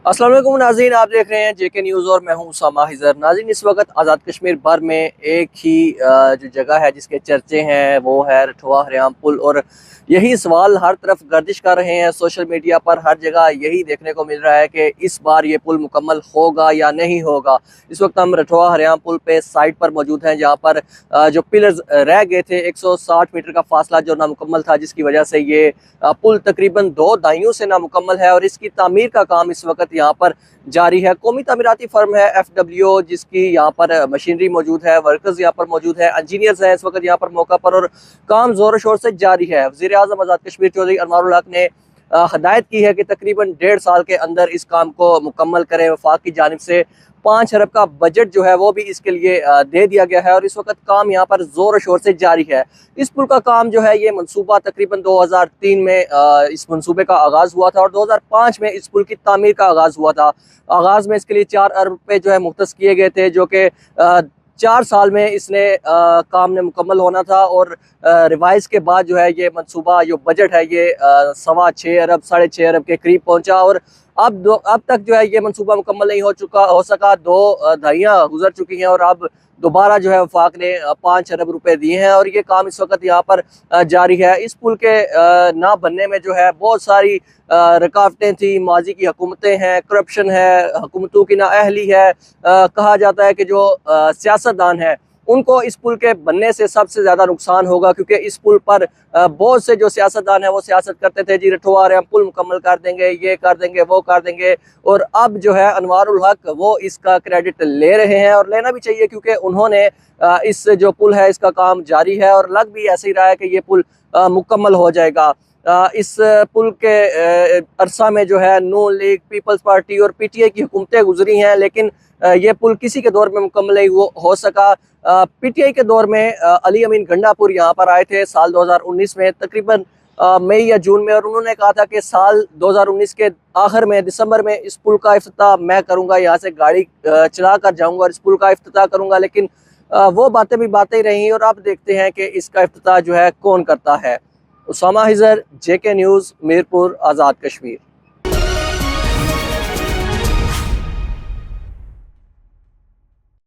अस्सलाम वालेकुम नाज़रीन, आप देख रहे हैं जेके न्यूज़ और मैं हूं उसामा हिजर। नाज़रीन, इस वक्त आज़ाद कश्मीर भर में एक ही जो जगह है जिसके चर्चे हैं वो है रठवा हरियाम पुल। और यही सवाल हर तरफ गर्दिश कर रहे हैं, सोशल मीडिया पर हर जगह यही देखने को मिल रहा है कि इस बार ये पुल मुकम्मल होगा या नहीं होगा। इस वक्त हम रठवा हरियाम पुल पे साइट पर मौजूद हैं, जहाँ पर जो पिलर्स रह गए थे 160 मीटर का फासला जो नामुकम्मल था, जिसकी वजह से ये पुल तकरीबन 2 दहाइयों से नामुकम्मल है और इसकी तामीर का काम इस वक्त यहाँ पर जारी है। कौमी तामीराती फर्म है FWO, जिसकी यहाँ पर मशीनरी मौजूद है, वर्कर्स यहाँ पर मौजूद है, इंजीनियर्स हैं इस वक्त यहाँ पर मौका पर, और काम ज़ोर शोर से जारी है। वज़ीर आज़म आज़ाद कश्मीर चौधरी अनवारुल हक ने हदायत की है कि तकरीबन 1.5 साल के अंदर इस काम को मुकम्मल करें। वफाक की जानिब से 5 अरब का बजट जो है वो भी इसके लिए दे दिया गया है और इस वक्त काम यहाँ पर ज़ोर शोर से जारी है। इस पुल का काम जो है ये मंसूबा तकरीबन 2003 में इस मंसूबे का आगाज़ हुआ था और 2005 में इस पुल की तामीर का आगाज़ हुआ था। आगाज़ में इसके लिए 4 अरब रुपये जो है मुख्तस किए गए थे, जो कि 4 साल में इसने काम ने मुकम्मल होना था। और रिवाइज के बाद जो है ये मंसूबा जो बजट है ये 6.25 अरब 6.5 अरब के करीब पहुंचा और अब तक जो है ये मंसूबा मुकम्मल नहीं हो सका। 2 दहाइयाँ गुजर चुकी हैं और अब दोबारा जो है वफाक ने 5 अरब रुपए दिए हैं और ये काम इस वक्त यहाँ पर जारी है। इस पुल के ना बनने में जो है बहुत सारी रुकावटें थी, माजी की हुकूमतें हैं, करप्शन है, हुकूमतों की नाअहली है। कहा जाता है कि जो सियासतदान है उनको इस पुल के बनने से सबसे ज़्यादा नुकसान होगा, क्योंकि इस पुल पर बहुत से जो सियासतदान है वो सियासत करते थे, जी रठवा हम पुल मुकम्मल कर देंगे, ये कर देंगे, वो कर देंगे। और अब जो है अनवारुल हक वो इसका क्रेडिट ले रहे हैं और लेना भी चाहिए, क्योंकि उन्होंने इस जो पुल है इसका काम जारी है और लग भी ऐसे ही रहा है कि ये पुल मुकम्मल हो जाएगा। इस पुल के अरसा में जो है नून लीग, पीपल्स पार्टी और PTI की हुकूमतें गुजरी हैं, लेकिन ये पुल किसी के दौर में मुकम्मल नहीं हो सका। PTI के दौर में अली अमीन गंडापुर यहाँ पर आए थे साल 2019 में, तकरीबन मई या जून में, और उन्होंने कहा था कि साल 2019 के आखिर में दिसंबर में इस पुल का इफ्तिताह मैं करूँगा, यहाँ से गाड़ी चला कर जाऊँगा और इस पुल का इफ्तिताह करूँगा। लेकिन वो बातें भी बातें ही रहीं और अब देखते हैं कि इसका इफ्तिताह जो है कौन करता है। Usama हिजर, JK news, Mirpur, Azad Kashmir.